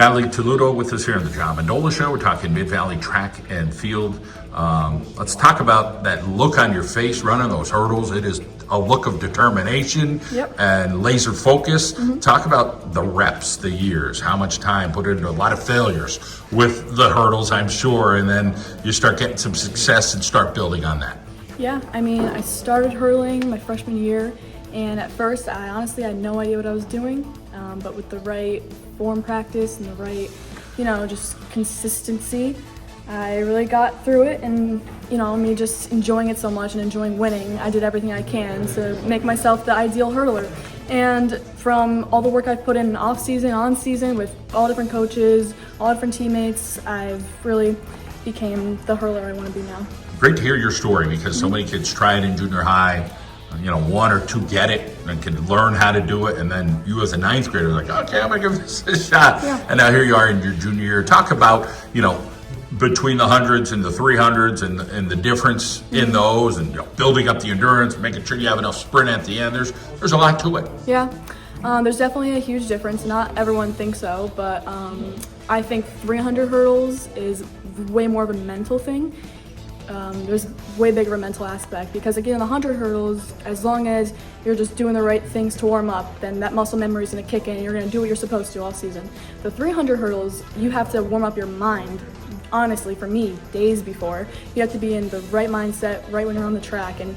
Natalie Talluto with us here on the John Mendola Show. We're talking Mid-Valley track and field. Let's talk about that look on your face running those hurdles. It is a look of determination and laser focus. Talk about the reps, the years, how much time put into a lot of failures with the hurdles, I'm sure, and then you start getting some success and start building on that. Yeah, I mean, I started hurdling my freshman year, and at first I honestly had no idea what I was doing, but with the right form practice and the right, just consistency, I really got through it. And me just enjoying it so much and enjoying winning, I did everything I can to make myself the ideal hurdler. And from all the work I've put in off season, on season, with all different coaches, all different teammates, I've really became the hurler I want to be now. Great to hear your story, because so many kids try it in junior high, one or two get it and can learn how to do it, and then you as a ninth grader are like, okay, I'm gonna give this a shot. And now here you are in your junior year. Talk about, between the hundreds and the 300s and the difference in those, and building up the endurance, making sure you have enough sprint at the end. There's a lot to it. Yeah, there's definitely a huge difference. Not everyone thinks so, but I think 300 hurdles is way more of a mental thing. There's way bigger a mental aspect, because again, the 100 hurdles, as long as you're just doing the right things to warm up, then that muscle memory is going to kick in and you're going to do what you're supposed to all season. The 300 hurdles, you have to warm up your mind. Honestly, for me, days before. You have to be in the right mindset right when you're on the track, and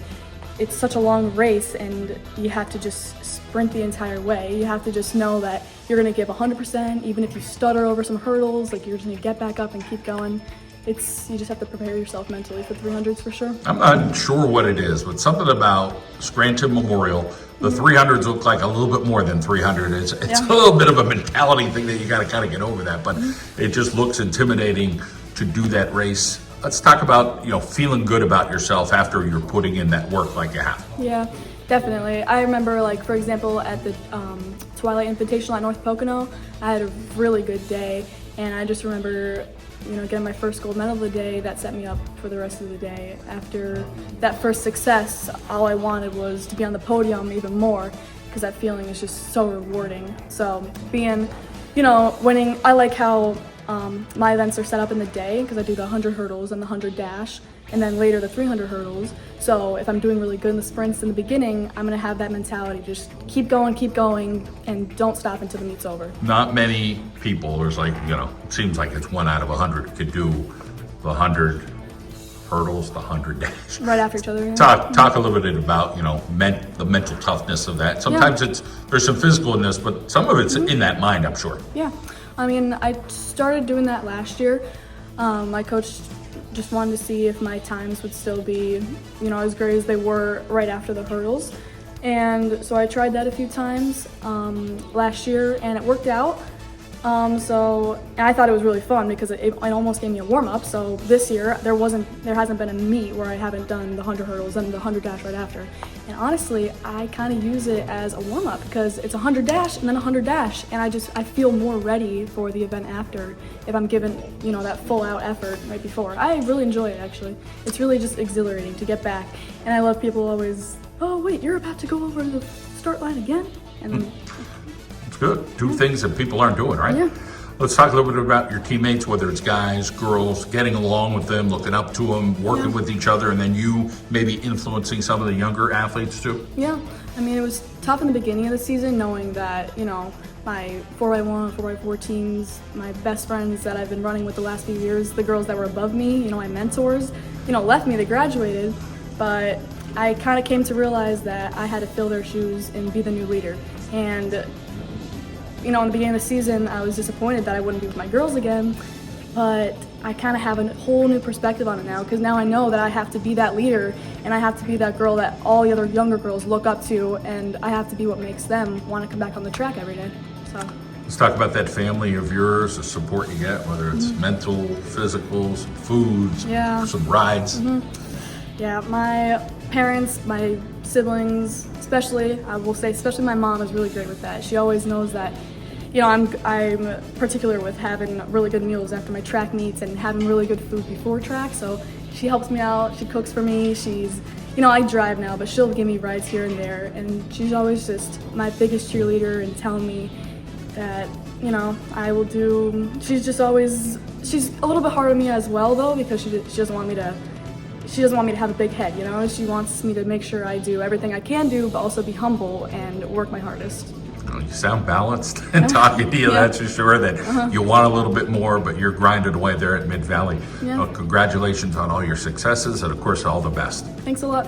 it's such a long race, and you have to just sprint the entire way. You have to just know that you're going to give 100%, even if you stutter over some hurdles, like you're just going to get back up and keep going. You just have to prepare yourself mentally for 300s for sure. I'm not sure what it is, but something about Scranton Memorial, the 300s look like a little bit more than 300. It's a little bit of a mentality thing that you got to kind of get over that, but it just looks intimidating to do that race. Let's talk about, feeling good about yourself after you're putting in that work like you have. Yeah, definitely. I remember, for example, at the Twilight Invitational at North Pocono, I had a really good day, and I just remember getting my first gold medal of the day. That set me up for the rest of the day. After that first success, all I wanted was to be on the podium even more, because that feeling is just so rewarding. So being, winning, I like how my events are set up in the day, because I do the 100 hurdles and the 100 dash, and then later the 300 hurdles. So if I'm doing really good in the sprints in the beginning, I'm going to have that mentality, just keep going, and don't stop until the meet's over. Not many people, there's it seems like it's 1 out of 100 could do the 100 hurdles, the 100 dash. Right after each other. Yeah. Talk a little bit about, the mental toughness of that. Sometimes there's some physical in this, but some of it's in that mind, I'm sure. Yeah. I mean, I started doing that last year. My coach just wanted to see if my times would still be, as great as they were right after the hurdles. And so I tried that a few times last year, and it worked out. So I thought it was really fun, because it almost gave me a warm-up. So this year there hasn't been a meet where I haven't done the 100 hurdles and the 100 dash right after. And honestly, I kind of use it as a warm-up, because it's 100 dash and then 100 dash, and I feel more ready for the event after if I'm given that full-out effort right before. I really enjoy it, actually. It's really just exhilarating to get back. And I love people always, oh wait, you're about to go over the start line again? And it's good. Two things that people aren't doing, right? Yeah. Let's talk a little bit about your teammates, whether it's guys, girls, getting along with them, looking up to them, working with each other, and then you maybe influencing some of the younger athletes too. Yeah, I mean, it was tough in the beginning of the season, knowing that, my 4x1, 4x4 teams, my best friends that I've been running with the last few years, the girls that were above me, my mentors, left me, they graduated, but I kind of came to realize that I had to fill their shoes and be the new leader. And in the beginning of the season, I was disappointed that I wouldn't be with my girls again, but I kind of have a whole new perspective on it now, because now I know that I have to be that leader, and I have to be that girl that all the other younger girls look up to, and I have to be what makes them want to come back on the track every day. So let's talk about that family of yours, the support you get, whether it's mental, physical, some foods, some rides. Yeah, my parents, my siblings, especially my mom is really great with that. She always knows that I'm particular with having really good meals after my track meets and having really good food before track. So she helps me out. She cooks for me. She's, I drive now, but she'll give me rides here and there. And she's always just my biggest cheerleader and telling me that, you know, I will do. She's just always. She's a little bit hard on me as well, though, because she doesn't want me to. She doesn't want me to have a big head, you know. She wants me to make sure I do everything I can do, but also be humble and work my hardest. Well, you sound balanced and talking to you, Yeah. that's for sure, that you want a little bit more, but you're grinding away there at Mid Valley. Yeah. Well, congratulations on all your successes, and of course, all the best. Thanks a lot.